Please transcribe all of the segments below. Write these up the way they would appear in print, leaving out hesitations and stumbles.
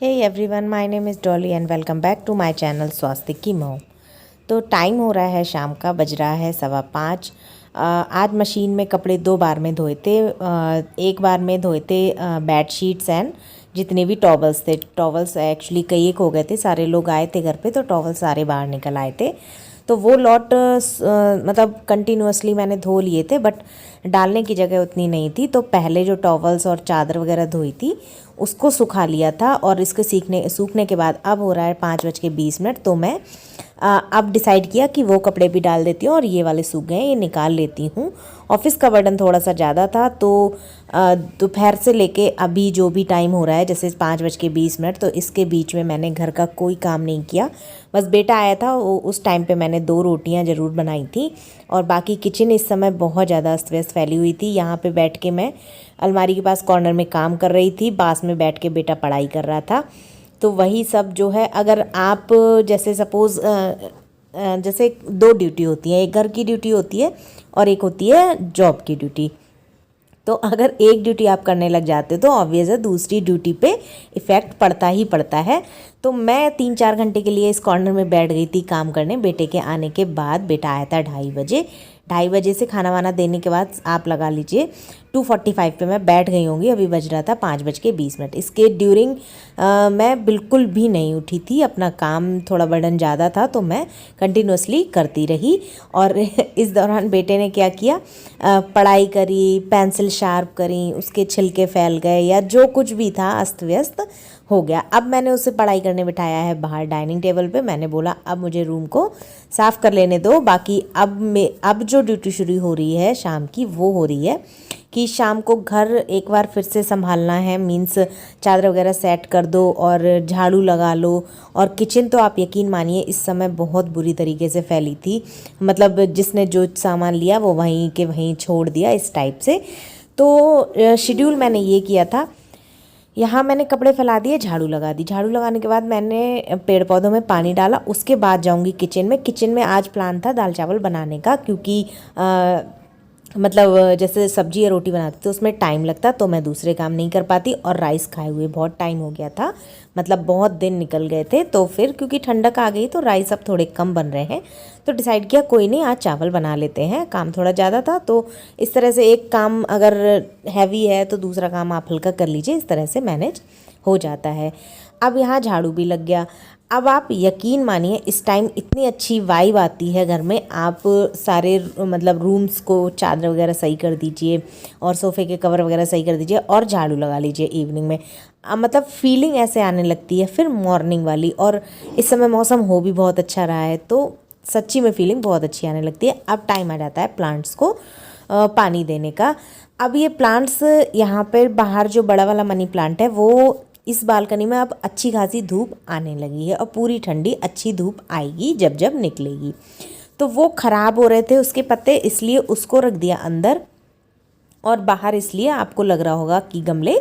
Hey everyone, my name is Dolly and welcome back to my channel स्वास्थ्य की मऊ। तो time हो रहा है शाम का, बज रहा है 5:15। आज मशीन में कपड़े 2 बार में धोए थे। एक बार में धोए थे बेड शीट्स एंड जितने भी टॉवल्स थे। टॉवल्स एक्चुअली कई एक हो गए थे, सारे लोग आए थे घर पे तो टॉवल सारे बाहर निकल आए थे। तो वो लॉट मतलब कंटिन्यूअसली मैंने धो लिए थे, बट डालने की जगह उतनी नहीं थी। तो पहले जो टॉवल्स और चादर वगैरह धोई थी उसको सुखा लिया था, और इसके सूखने के बाद अब हो रहा है 5:20। तो मैं अब डिसाइड किया कि वो कपड़े भी डाल देती हूँ और ये वाले सूख गए, ये निकाल लेती हूँ। ऑफ़िस का बर्डन थोड़ा सा ज़्यादा था, तो दोपहर से लेके अभी जो भी टाइम हो रहा है जैसे 5:20, तो इसके बीच में मैंने घर का कोई काम नहीं किया। बस बेटा आया था, उस टाइम पे मैंने 2 रोटियां ज़रूर बनाई थी। और बाकी किचन इस समय बहुत ज़्यादा अस्त व्यस्त फैली हुई थी। यहाँ पे बैठ के मैं अलमारी के पास कॉर्नर में काम कर रही थी, पास में बैठ के बेटा पढ़ाई कर रहा था। तो वही सब जो है, अगर आप जैसे सपोज़ जैसे 2 ड्यूटी होती है, एक घर की ड्यूटी होती है और एक होती है जॉब की ड्यूटी। तो अगर एक ड्यूटी आप करने लग जाते हो तो ऑब्वियस है दूसरी ड्यूटी पे इफ़ेक्ट पड़ता ही पड़ता है। तो मैं 3-4 घंटे के लिए इस कॉर्नर में बैठ गई थी काम करने। बेटे के आने के बाद, बेटा आया था 2:30 बजे, 2:30 बजे से खाना वाना देने के बाद आप लगा लीजिए 2:45 पे मैं बैठ गई होंगी। अभी बज रहा था 5:20। इसके ड्यूरिंग मैं बिल्कुल भी नहीं उठी थी। अपना काम थोड़ा बर्डन ज़्यादा था तो मैं कंटिन्यूअसली करती रही। और इस दौरान बेटे ने क्या किया, पढ़ाई करी, पेंसिल शार्प करी, उसके छिलके फैल गए या जो कुछ भी था अस्त व्यस्त हो गया। अब मैंने उसे पढ़ाई करने बिठाया है बाहर डाइनिंग टेबल पे। मैंने बोला अब मुझे रूम को साफ़ कर लेने दो, बाकी अब जो ड्यूटी शुरू हो रही है शाम की वो हो रही है कि शाम को घर एक बार फिर से संभालना है। मीन्स चादर वगैरह सेट कर दो और झाड़ू लगा लो। और किचन तो आप यकीन मानिए इस समय बहुत बुरी तरीके से फैली थी, मतलब जिसने जो सामान लिया वो वहीं के वहीं छोड़ दिया, इस टाइप से। तो शेड्यूल मैंने ये किया था, यहाँ मैंने कपड़े फैला दिए, झाड़ू लगा दी। झाड़ू लगाने के बाद मैंने पेड़ पौधों में पानी डाला, उसके बाद जाऊँगी किचन में। किचन में आज प्लान था दाल चावल बनाने का, क्योंकि मतलब जैसे सब्जी या रोटी बनाती तो उसमें टाइम लगता, तो मैं दूसरे काम नहीं कर पाती। और राइस खाए हुए बहुत टाइम हो गया था, मतलब बहुत दिन निकल गए थे। तो फिर क्योंकि ठंडक आ गई तो राइस अब थोड़े कम बन रहे हैं, तो डिसाइड किया कोई नहीं आज चावल बना लेते हैं। काम थोड़ा ज़्यादा था तो इस तरह से एक काम अगर हैवी है तो दूसरा काम आप हल्का कर लीजिए, इस तरह से मैनेज हो जाता है। अब यहाँ झाड़ू भी लग गया। अब आप यकीन मानिए इस टाइम इतनी अच्छी वाइब आती है घर में। आप सारे मतलब रूम्स को चादर वगैरह सही कर दीजिए और सोफ़े के कवर वगैरह सही कर दीजिए और झाड़ू लगा लीजिए इवनिंग में। मतलब फीलिंग ऐसे आने लगती है फिर मॉर्निंग वाली। और इस समय मौसम हो भी बहुत अच्छा रहा है तो सच्ची में फीलिंग बहुत अच्छी आने लगती है। अब टाइम आ जाता है प्लांट्स को पानी देने का। अब ये प्लांट्स यहाँ पर बाहर जो बड़ा वाला मनी प्लांट है वो इस बालकनी में अब अच्छी खासी धूप आने लगी है और पूरी ठंडी अच्छी धूप आएगी जब जब निकलेगी। तो वो ख़राब हो रहे थे उसके पत्ते, इसलिए उसको रख दिया अंदर। और बाहर इसलिए आपको लग रहा होगा कि गमले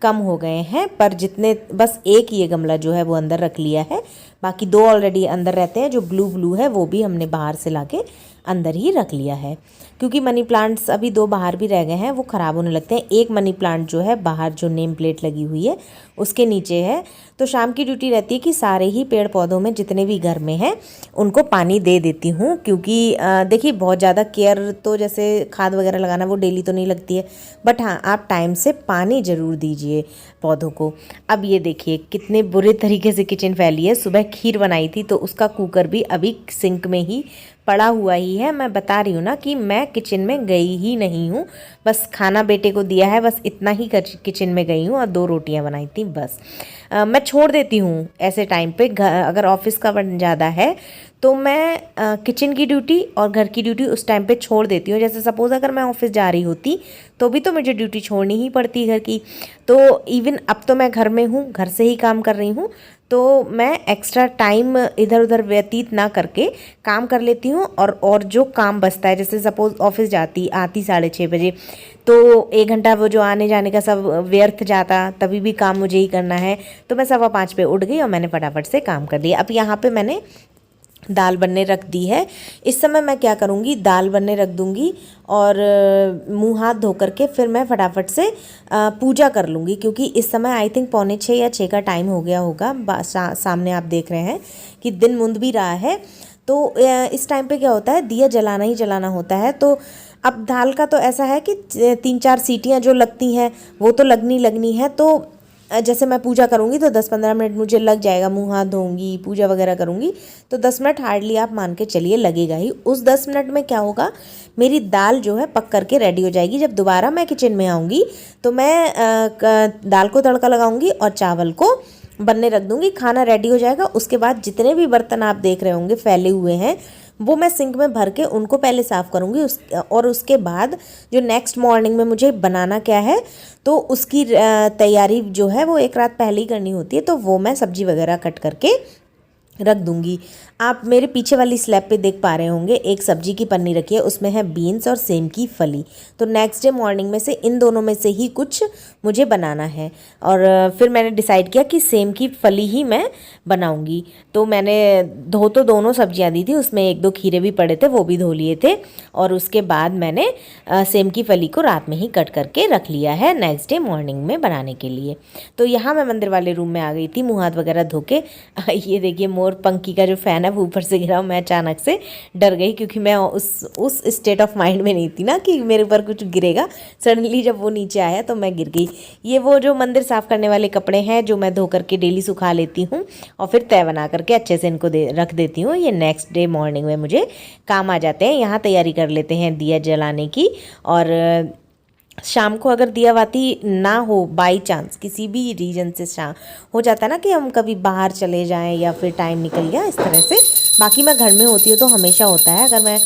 कम हो गए हैं, पर जितने बस एक ये गमला जो है वो अंदर रख लिया है, बाकी 2 ऑलरेडी अंदर रहते हैं। जो ब्लू ब्लू है वो भी हमने बाहर से लाके अंदर ही रख लिया है, क्योंकि मनी प्लांट्स अभी 2 बाहर भी रह गए हैं, वो ख़राब होने लगते हैं। एक मनी प्लांट जो है बाहर जो नेम प्लेट लगी हुई है उसके नीचे है। तो शाम की ड्यूटी रहती है कि सारे ही पेड़ पौधों में जितने भी घर में हैं उनको पानी दे देती हूँ, क्योंकि देखिए बहुत ज़्यादा केयर तो जैसे खाद वगैरह लगाना वो डेली तो नहीं लगती है, बट हाँ आप टाइम से पानी ज़रूर दीजिए पौधों को। अब ये देखिए कितने बुरे तरीके से किचन फैली है। सुबह खीर बनाई थी तो उसका कुकर भी अभी सिंक में ही पड़ा हुआ ही है। मैं बता रही हूँ ना कि मैं किचन में गई ही नहीं हूँ, बस खाना बेटे को दिया है, बस इतना ही किचन में गई हूँ और 2 रोटियाँ बनाई थी बस। मैं छोड़ देती हूँ ऐसे टाइम पे। अगर ऑफिस का बन ज़्यादा है तो मैं किचन की ड्यूटी और घर की ड्यूटी उस टाइम पे छोड़ देती हूँ। जैसे सपोज़ अगर मैं ऑफिस जा रही होती तो भी तो मुझे ड्यूटी छोड़नी ही पड़ती घर की। तो इवन अब तो मैं घर में हूँ, घर से ही काम कर रही हूँ, तो मैं एक्स्ट्रा टाइम इधर उधर व्यतीत ना करके काम कर लेती हूँ। और जो काम बचता है, जैसे सपोज़ ऑफिस आती 6:30 बजे, तो 1 घंटा वो जो आने जाने का सब व्यर्थ जाता, तभी भी काम मुझे ही करना है। तो मैं 5:15 पे उठ गई और मैंने फटाफट से काम कर लिया। अब यहाँ पे मैंने दाल बनने रख दी है। इस समय मैं क्या करूँगी, दाल बनने रख दूँगी और मुंह हाथ धो करके फिर मैं फटाफट से पूजा कर लूँगी, क्योंकि इस समय आई थिंक 5:45 या 6 का टाइम हो गया होगा। सामने आप देख रहे हैं कि दिन मुंद भी रहा है। तो इस टाइम पे क्या होता है, दिया जलाना ही जलाना होता है। तो अब दाल का तो ऐसा है कि 3-4 सीटियाँ जो लगती हैं वो तो लगनी है। तो जैसे मैं पूजा करूँगी तो 10-15 मिनट मुझे लग जाएगा, मुंह हाथ धोऊंगी, पूजा वगैरह करूँगी तो 10 मिनट हार्डली आप मान के चलिए लगेगा ही। उस 10 मिनट में क्या होगा, मेरी दाल जो है पक करके रेडी हो जाएगी। जब दोबारा मैं किचन में आऊँगी तो मैं दाल को तड़का लगाऊंगी और चावल को बनने रख दूँगी। खाना रेडी हो जाएगा। उसके बाद जितने भी बर्तन आप देख रहे होंगे फैले हुए हैं वो मैं सिंक में भर के उनको पहले साफ़ करूँगी। और उसके बाद जो नेक्स्ट मॉर्निंग में मुझे बनाना क्या है तो उसकी तैयारी जो है वो एक रात पहले ही करनी होती है। तो वो मैं सब्जी वगैरह कट करके रख दूंगी। आप मेरे पीछे वाली स्लैब पे देख पा रहे होंगे एक सब्जी की पन्नी रखी है, उसमें है बीन्स और सेम की फली। तो नेक्स्ट डे मॉर्निंग में से इन दोनों में से ही कुछ मुझे बनाना है। और फिर मैंने डिसाइड किया कि सेम की फली ही मैं बनाऊंगी। तो मैंने धो तो दोनों सब्जियां दी थी, उसमें 1-2 खीरे भी पड़े थे, वो भी धो लिए थे। और उसके बाद मैंने सेम की फली को रात में ही कट करके रख लिया है नेक्स्ट डे मॉर्निंग में बनाने के लिए। तो यहाँ मैं मंदिर वाले रूम में आ गई थी मुँह हाथ वगैरह धो के। ये देखिए मोर पंखी का जो फ़ैन है वो ऊपर से गिरा। मैं अचानक से डर गई, क्योंकि मैं उस स्टेट ऑफ माइंड में नहीं थी ना कि मेरे ऊपर कुछ गिरेगा। सडनली जब वो नीचे आया तो मैं गिर गई। ये वो जो मंदिर साफ़ करने वाले कपड़े हैं जो मैं धो करके डेली सुखा लेती हूँ और फिर तय बना करके अच्छे से इनको रख देती हूँ। ये नेक्स्ट डे मॉर्निंग में मुझे काम आ जाते हैं। यहाँ तैयारी कर लेते हैं दिया जलाने की। और शाम को अगर दिया बाती ना हो, बाई चांस किसी भी रीजन से शाम हो जाता है ना कि हम कभी बाहर चले जाएं या फिर टाइम निकल गया इस तरह से। बाकी मैं घर में होती हूँ तो हमेशा होता है। अगर मैं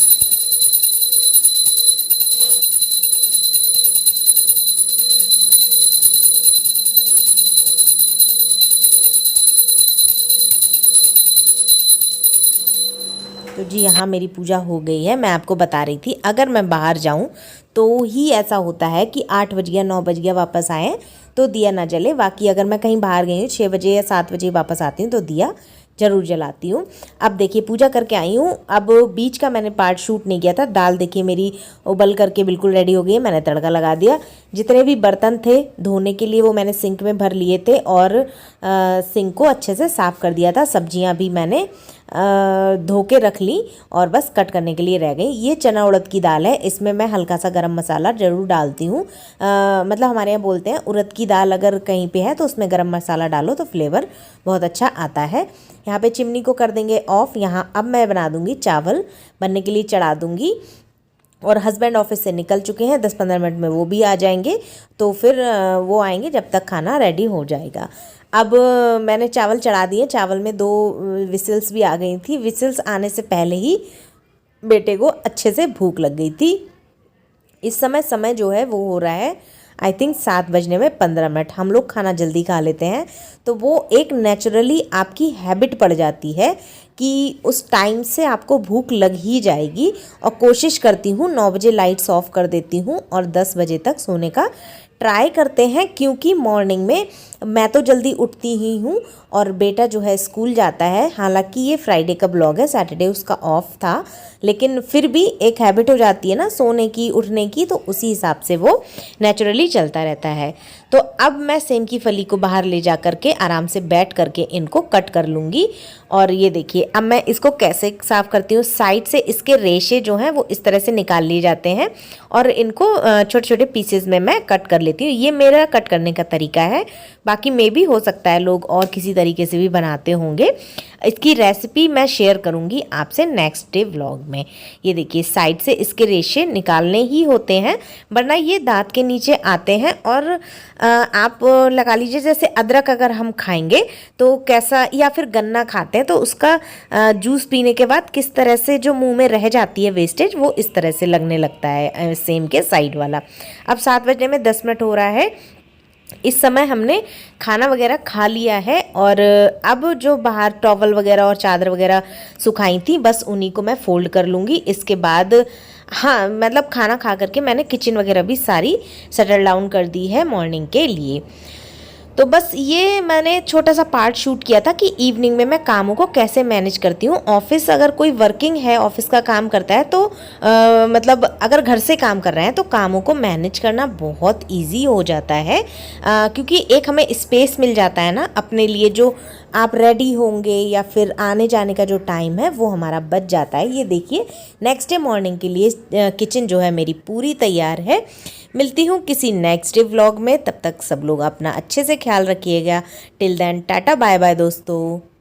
तो जी यहाँ मेरी पूजा हो गई है। मैं आपको बता रही थी अगर मैं बाहर जाऊँ तो ही ऐसा होता है कि 8 बज गया 9 बज गया वापस आए तो दिया ना जले। बाकी अगर मैं कहीं बाहर गई हूँ 6 बजे या 7 बजे वापस आती हूँ तो दिया ज़रूर जलाती हूँ। अब देखिए पूजा करके आई हूँ। अब बीच का मैंने पार्ट शूट नहीं किया था। दाल देखिए मेरी उबल करके बिल्कुल रेडी हो गई है। मैंने तड़का लगा दिया। जितने भी बर्तन थे धोने के लिए वो मैंने सिंक में भर लिए थे और सिंक को अच्छे से साफ़ कर दिया था। सब्जियाँ भी मैंने धो के रख ली और बस कट करने के लिए रह गई। ये चना उड़द की दाल है। इसमें मैं हल्का सा गरम मसाला ज़रूर डालती हूँ। मतलब हमारे यहाँ बोलते हैं उड़द की दाल अगर कहीं पे है तो उसमें गरम मसाला डालो तो फ्लेवर बहुत अच्छा आता है। यहाँ पे चिमनी को कर देंगे ऑफ। यहाँ अब मैं बना दूँगी चावल, बनने के लिए चढ़ा दूँगी। और हस्बैंड ऑफिस से निकल चुके हैं, 10-15 मिनट में वो भी आ जाएंगे। तो फिर वो आएंगे जब तक खाना रेडी हो जाएगा। अब मैंने चावल चढ़ा दिए। चावल में 2 विसिल्स भी आ गई थी। विसिल्स आने से पहले ही बेटे को अच्छे से भूख लग गई थी। इस समय जो है वो हो रहा है आई थिंक 7 बजने में 15 मिनट। हम लोग खाना जल्दी खा लेते हैं तो वो एक नेचुरली आपकी हैबिट पड़ जाती है कि उस टाइम से आपको भूख लग ही जाएगी। और कोशिश करती हूँ 9 बजे लाइट्स ऑफ कर देती हूँ और 10 बजे तक सोने का ट्राई करते हैं, क्योंकि मॉर्निंग में मैं तो जल्दी उठती ही हूँ और बेटा जो है स्कूल जाता है। हालांकि ये फ्राइडे का ब्लॉग है, सैटरडे उसका ऑफ था, लेकिन फिर भी एक हैबिट हो जाती है ना सोने की उठने की, तो उसी हिसाब से वो नेचुरली चलता रहता है। तो अब मैं सेम की फली को बाहर ले जा करके आराम से बैठ करके इनको कट कर लूँगी। और ये देखिए अब मैं इसको कैसे साफ़ करती हूँ। साइड से इसके रेशे जो हैं वो इस तरह से निकाल लिए जाते हैं और इनको छोटे छोटे पीसेस में मैं कट कर लेती हूँ। ये मेरा कट करने का तरीका है। बाकी मे भी हो सकता है लोग और किसी तरीके से भी बनाते होंगे। इसकी रेसिपी मैं शेयर करूंगी आपसे नेक्स्ट डे व्लॉग में। ये देखिए साइड से इसके रेशे निकालने ही होते हैं, वरना ये दांत के नीचे आते हैं। और आप लगा लीजिए जैसे अदरक अगर हम खाएंगे तो कैसा, या फिर गन्ना खाते हैं तो उसका जूस पीने के बाद किस तरह से जो मुंह में रह जाती है वेस्टेज, वो इस तरह से लगने लगता है सेम के साइड वाला। अब 7 बजने में 10 मिनट हो रहा है। इस समय हमने खाना वगैरह खा लिया है और अब जो बाहर टॉवल वगैरह और चादर वगैरह सुखाई थी बस उन्हीं को मैं फोल्ड कर लूँगी। इसके बाद हाँ मतलब खाना खा करके मैंने किचन वगैरह भी सारी सेटल डाउन कर दी है मॉर्निंग के लिए। तो बस ये मैंने छोटा सा पार्ट शूट किया था कि इवनिंग में मैं कामों को कैसे मैनेज करती हूँ। ऑफिस अगर कोई वर्किंग है, ऑफिस का काम करता है तो मतलब अगर घर से काम कर रहे हैं तो कामों को मैनेज करना बहुत इजी हो जाता है, क्योंकि एक हमें स्पेस मिल जाता है ना अपने लिए। जो आप रेडी होंगे या फिर आने जाने का जो टाइम है वो हमारा बच जाता है। ये देखिए, नेक्स्ट डे मॉर्निंग के लिए किचन जो है मेरी पूरी तैयार है। मिलती हूँ किसी नेक्स्ट डे व्लॉग में, तब तक सब लोग अपना अच्छे से ख्याल रखिएगा। Till then tata bye bye दोस्तों।